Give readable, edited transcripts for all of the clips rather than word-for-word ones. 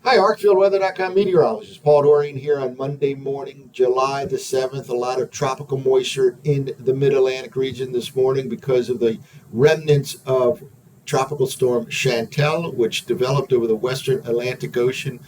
Hi, ArcFieldWeather.com meteorologist Paul Dorian here on Monday morning, July the 7th. A lot of tropical moisture in the mid-Atlantic region this morning because of the remnants of tropical storm Chantel, which developed over the western Atlantic Ocean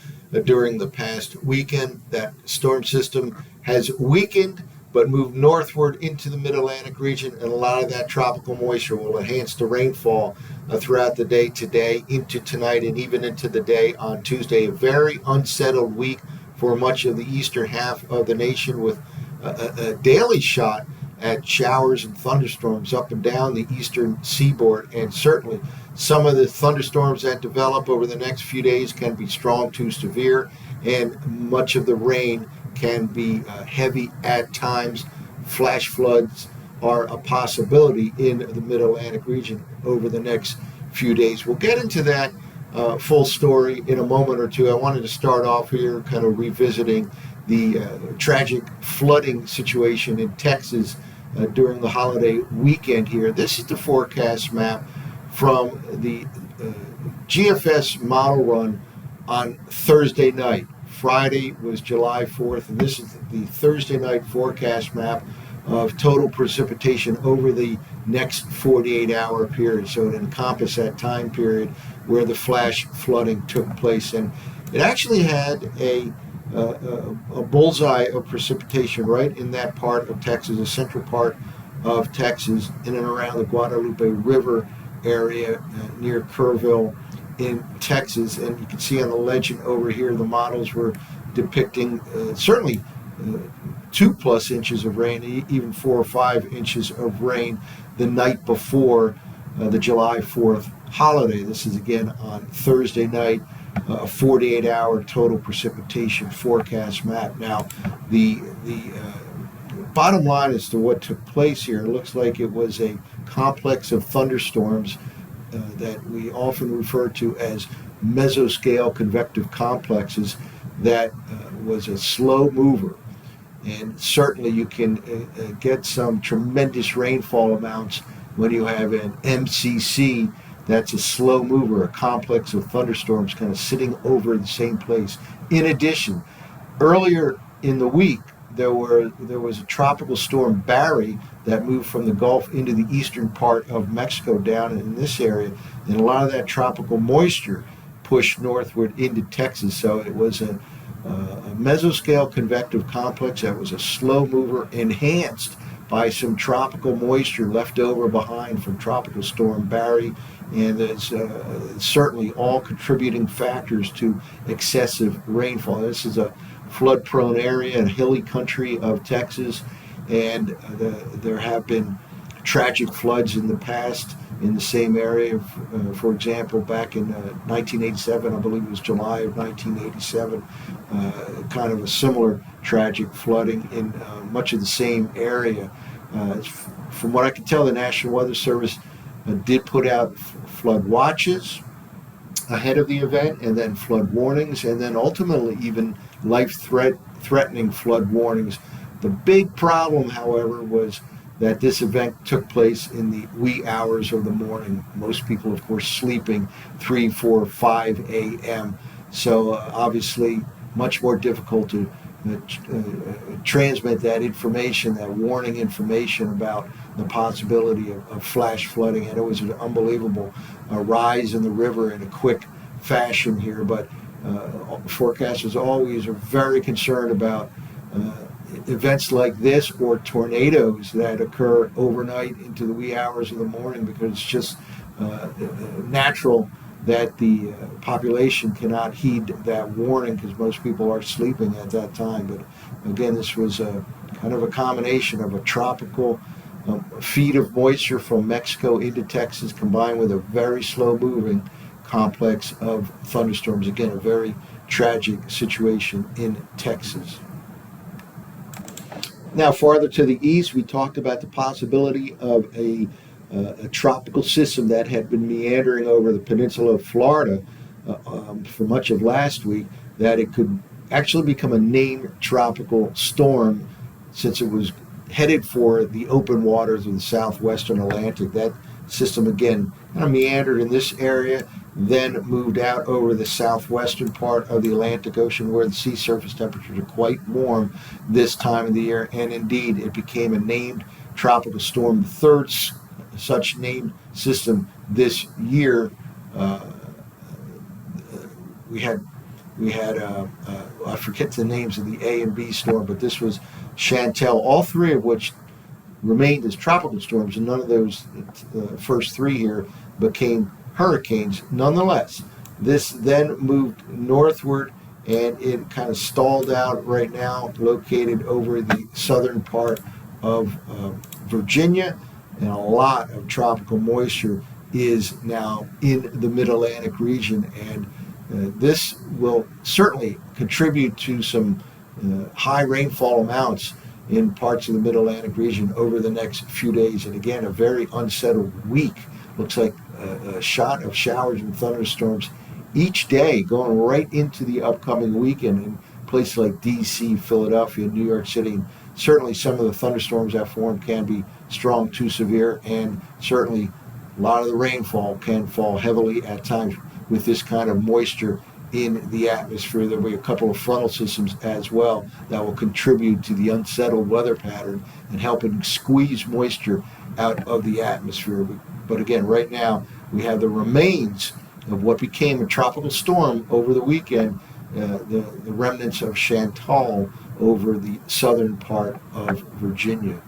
during the past weekend. That storm system has weakened but moved northward into the mid-Atlantic region, and a lot of that tropical moisture will enhance the rainfall throughout the day today, into tonight, and even into the day on Tuesday. A very unsettled week for much of the eastern half of the nation, with a daily shot at showers and thunderstorms up and down the eastern seaboard, and certainly some of the thunderstorms that develop over the next few days can be strong to severe, and much of the rain can be heavy at times. Flash floods are a possibility in the mid-Atlantic region over the next few days. We'll get into that full story in a moment or two. I wanted to start off here kind of revisiting the tragic flooding situation in Texas during the holiday weekend here. This is the forecast map from the GFS model run on Thursday night. Friday was July 4th, and this is the Thursday night forecast map of total precipitation over the next 48-hour period. So it encompassed that time period where the flash flooding took place. And it actually had a bullseye of precipitation right in that part of Texas, the central part of Texas, in and around the Guadalupe River area near Kerrville in Texas. And you can see on the legend over here, the models were depicting certainly 2+ inches of rain, even 4 or 5 inches of rain the night before the July 4th holiday. This is again on Thursday night, a 48-hour total precipitation forecast map. Now, the bottom line as to what took place here, it looks like it was a complex of thunderstorms that we often refer to as mesoscale convective complexes that was a slow mover. And certainly you can get some tremendous rainfall amounts when you have an MCC that's a slow mover, a complex of thunderstorms kind of sitting over the same place. In addition, earlier in the week, there was a tropical storm Barry that moved from the Gulf into the eastern part of Mexico down in this area, and a lot of that tropical moisture pushed northward into Texas. So it was a mesoscale convective complex that was a slow mover, enhanced by some tropical moisture left over behind from Tropical Storm Barry, and it's certainly all contributing factors to excessive rainfall. This is a flood-prone area and hilly country of Texas, and there have been tragic floods in the past in the same area. For example, back in 1987, I believe it was July of 1987, kind of a similar tragic flooding in much of the same area. From what I can tell, the National Weather Service did put out flood watches ahead of the event, and then flood warnings, and then ultimately even life-threatening flood warnings. The big problem, however, was that this event took place in the wee hours of the morning. Most people, of course, sleeping 3, 4, 5 a.m. So obviously much more difficult to transmit that information, that warning information about the possibility of flash flooding. And it was an unbelievable rise in the river in a quick fashion here. But forecasters always are very concerned about events like this, or tornadoes that occur overnight into the wee hours of the morning, because it's just natural that the population cannot heed that warning because most people are sleeping at that time. But again, this was kind of a combination of a tropical feed of moisture from Mexico into Texas, combined with a very slow-moving complex of thunderstorms. Again, a very tragic situation in Texas. Now, farther to the east, we talked about the possibility of a tropical system that had been meandering over the peninsula of Florida for much of last week, that it could actually become a named tropical storm since it was headed for the open waters of the southwestern Atlantic. That system, again, kind of meandered in this area, then moved out over the southwestern part of the Atlantic Ocean, where the sea surface temperatures are quite warm this time of the year. And indeed, it became a named tropical storm, the third such named system this year. Uh, we had I forget the names of the A and B storm, but this was Chantel. All three of which remained as tropical storms, and none of those first three here became hurricanes. Nonetheless, this then moved northward, and it kind of stalled out right now, located over the southern part of Virginia, and a lot of tropical moisture is now in the mid-Atlantic region, and this will certainly contribute to some high rainfall amounts in parts of the mid-Atlantic region over the next few days. And again, a very unsettled week. Looks like a shot of showers and thunderstorms each day going right into the upcoming weekend in places like D.C., Philadelphia, New York City. And certainly some of the thunderstorms that form can be strong to severe, and certainly a lot of the rainfall can fall heavily at times with this kind of moisture in the atmosphere. There'll be a couple of frontal systems as well that will contribute to the unsettled weather pattern and helping squeeze moisture out of the atmosphere. But again, right now we have the remains of what became a tropical storm over the weekend, the remnants of Chantal over the southern part of Virginia.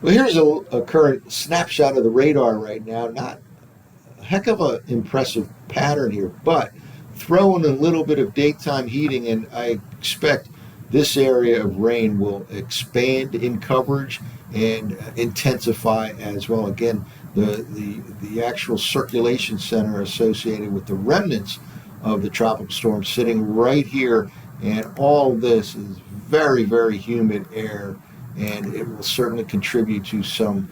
Well, here's a current snapshot of the radar right now. Not a heck of an impressive pattern here, but throw in a little bit of daytime heating, and I expect this area of rain will expand in coverage and intensify as well. Again, the actual circulation center associated with the remnants of the tropical storm sitting right here, and all of this is very, very humid air, and it will certainly contribute to some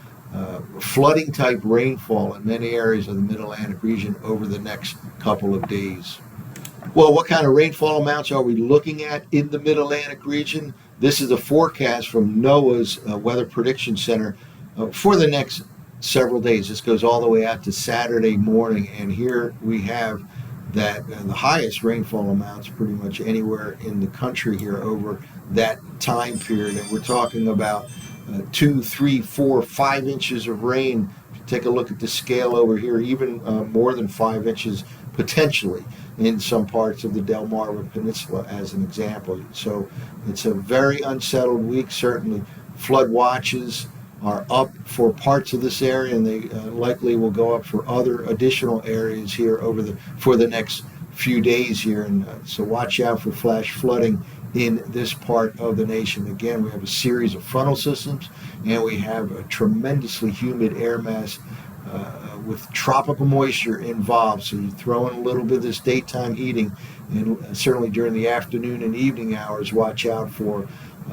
flooding type rainfall in many areas of the mid-Atlantic region over the next couple of days. Well, what kind of rainfall amounts are we looking at in the mid-Atlantic region? This is a forecast from NOAA's Weather Prediction Center for the next several days. This goes all the way out to Saturday morning, and here we have that the highest rainfall amounts pretty much anywhere in the country here over that time period. And we're talking about 2, 3, 4, 5 inches of rain. If you take a look at the scale over here, even more than 5 inches potentially in some parts of the Delmarva Peninsula as an example. So it's a very unsettled week. Certainly flood watches are up for parts of this area, and they likely will go up for other additional areas here for the next few days here. And so watch out for flash flooding in this part of the nation. Again, we have a series of frontal systems, and we have a tremendously humid air mass with tropical moisture involved. So you throw in a little bit of this daytime heating, and certainly during the afternoon and evening hours, watch out for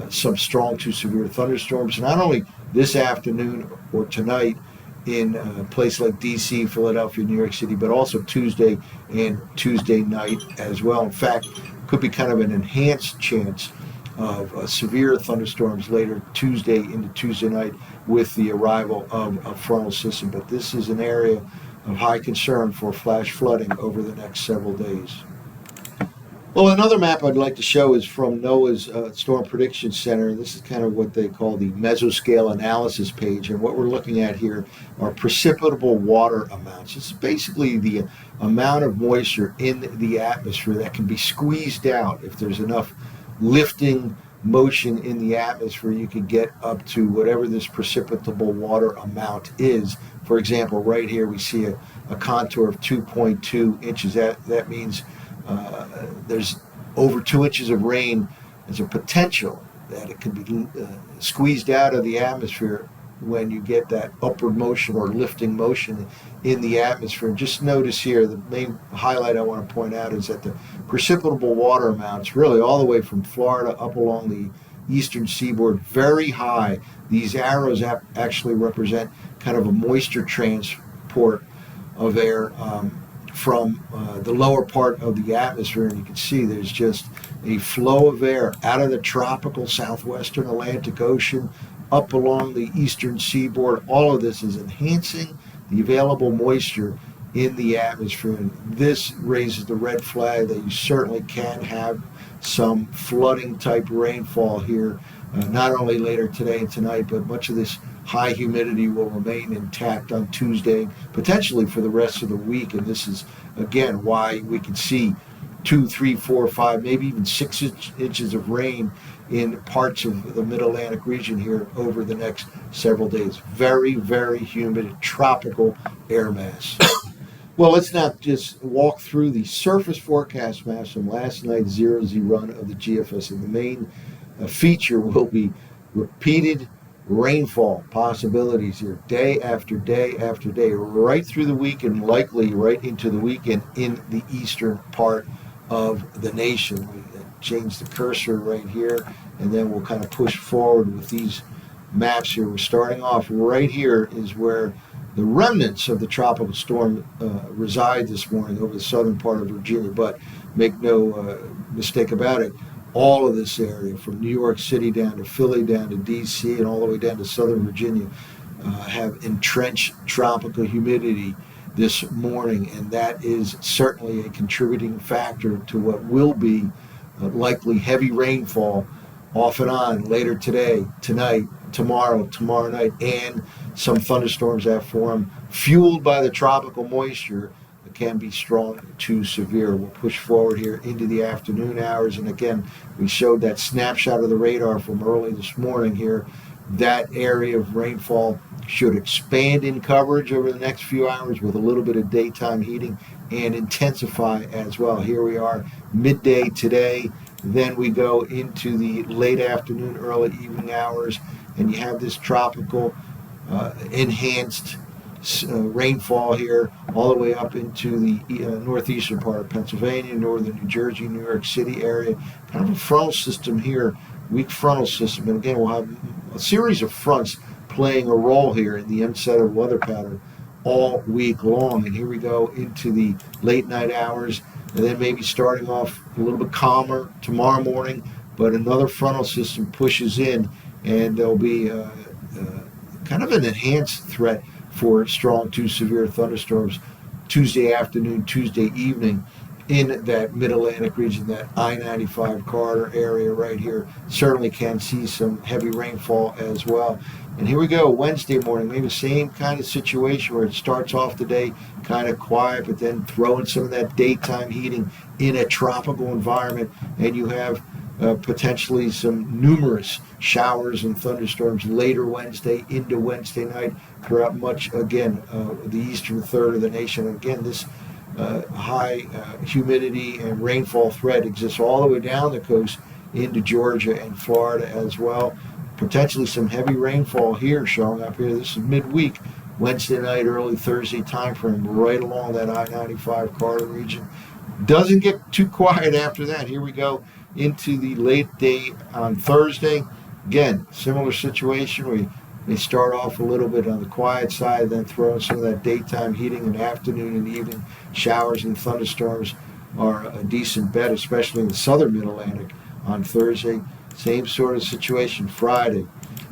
some strong to severe thunderstorms, not only this afternoon or tonight in places like D.C., Philadelphia, New York City, but also Tuesday and Tuesday night as well. In fact, could be kind of an enhanced chance of severe thunderstorms later Tuesday into Tuesday night with the arrival of a frontal system. But this is an area of high concern for flash flooding over the next several days. Well, another map I'd like to show is from NOAA's Storm Prediction Center. This is kind of what they call the Mesoscale analysis page, and what we're looking at here are precipitable water amounts. It's basically the amount of moisture in the atmosphere that can be squeezed out. If there's enough lifting motion in the atmosphere, you can get up to whatever this precipitable water amount is. For example, right here we see a contour of 2.2 inches. That means there's over 2 inches of rain. There's a potential that it can be squeezed out of the atmosphere when you get that upward motion or lifting motion in the atmosphere. And just notice here, the main highlight I want to point out is that the precipitable water amounts really all the way from Florida up along the eastern seaboard, very high. These arrows actually represent kind of a moisture transport of air from the lower part of the atmosphere, and you can see there's just a flow of air out of the tropical southwestern Atlantic Ocean up along the eastern seaboard. All of this is enhancing the available moisture in the atmosphere. And this raises the red flag that you certainly can have some flooding type rainfall here, not only later today and tonight, but much of this high humidity will remain intact on Tuesday, potentially for the rest of the week. And this is, again, why we can see 2, 3, 4, 5, maybe even 6 inches of rain in parts of the mid-Atlantic region here over the next several days. Very, very humid, tropical air mass. Well, let's now just walk through the surface forecast maps from last night's 0Z run of the GFS. And the main feature will be repeated rainfall possibilities here day after day after day, right through the week and likely right into the weekend in the eastern part of the nation. We change the cursor right here, and then we'll kind of push forward with these maps here. We're starting off right here is where the remnants of the tropical storm reside this morning over the southern part of Virginia. But make no mistake about it, all of this area from New York City down to Philly, down to D.C., and all the way down to southern Virginia have entrenched tropical humidity this morning, and that is certainly a contributing factor to what will be likely heavy rainfall off and on later today, tonight, tomorrow night, and some thunderstorms that form fueled by the tropical moisture that can be strong to severe. We'll push forward here into the afternoon hours, and again, we showed that snapshot of the radar from early this morning here. That area of rainfall should expand in coverage over the next few hours with a little bit of daytime heating and intensify as well. Here we are midday today, then we go into the late afternoon, early evening hours, and you have this tropical enhanced rainfall here all the way up into the northeastern part of Pennsylvania, northern New Jersey, New York City area. Kind of a frontal system here, weak frontal system. And again, we'll have a series of fronts playing a role here in the unsettled weather pattern all week long. And here we go into the late night hours, and then maybe starting off a little bit calmer tomorrow morning, but another frontal system pushes in, and there'll be kind of an enhanced threat for strong to severe thunderstorms Tuesday afternoon, Tuesday evening in that mid-Atlantic region, that I-95 corridor area right here. Certainly can see some heavy rainfall as well. And here we go, Wednesday morning, maybe the same kind of situation where it starts off the day kind of quiet, but then throwing some of that daytime heating in a tropical environment, and you have potentially some numerous showers and thunderstorms later Wednesday into Wednesday night throughout much, again, the eastern third of the nation. And again, this high humidity and rainfall threat exists all the way down the coast into Georgia and Florida as well. Potentially some heavy rainfall here showing up here. This is midweek, Wednesday night, early Thursday time frame, right along that I-95 corridor region. Doesn't get too quiet after that. Here we go into the late day on Thursday. Again, similar situation. We may start off a little bit on the quiet side, then throw in some of that daytime heating, and afternoon and evening showers and thunderstorms are a decent bet, especially in the southern mid-Atlantic on Thursday. Same sort of situation Friday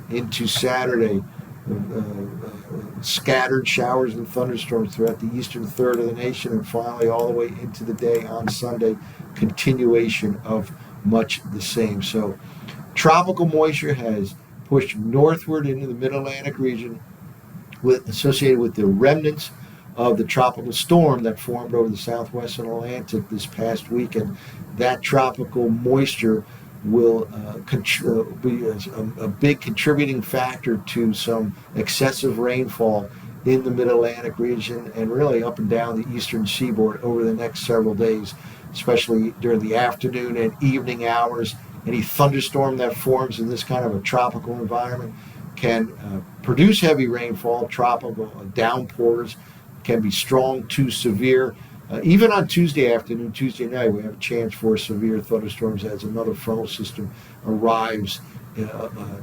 into Saturday. Scattered showers and thunderstorms throughout the eastern third of the nation, and finally all the way into the day on Sunday, continuation of much the same. So tropical moisture has pushed northward into the mid-Atlantic region associated with the remnants of the tropical storm that formed over the southwestern Atlantic this past weekend. That tropical moisture will be a big contributing factor to some excessive rainfall in the mid-Atlantic region and really up and down the eastern seaboard over the next several days, especially during the afternoon and evening hours. Any thunderstorm that forms in this kind of a tropical environment can produce heavy rainfall. Tropical downpours can be strong to severe. Even on Tuesday afternoon, Tuesday night, we have a chance for severe thunderstorms as another frontal system arrives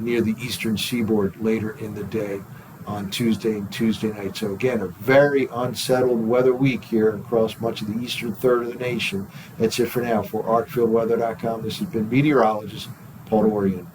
near the eastern seaboard later in the day on Tuesday and Tuesday night. So again, a very unsettled weather week here across much of the eastern third of the nation. That's it for now. For ArcFieldWeather.com, this has been meteorologist Paul Dorian.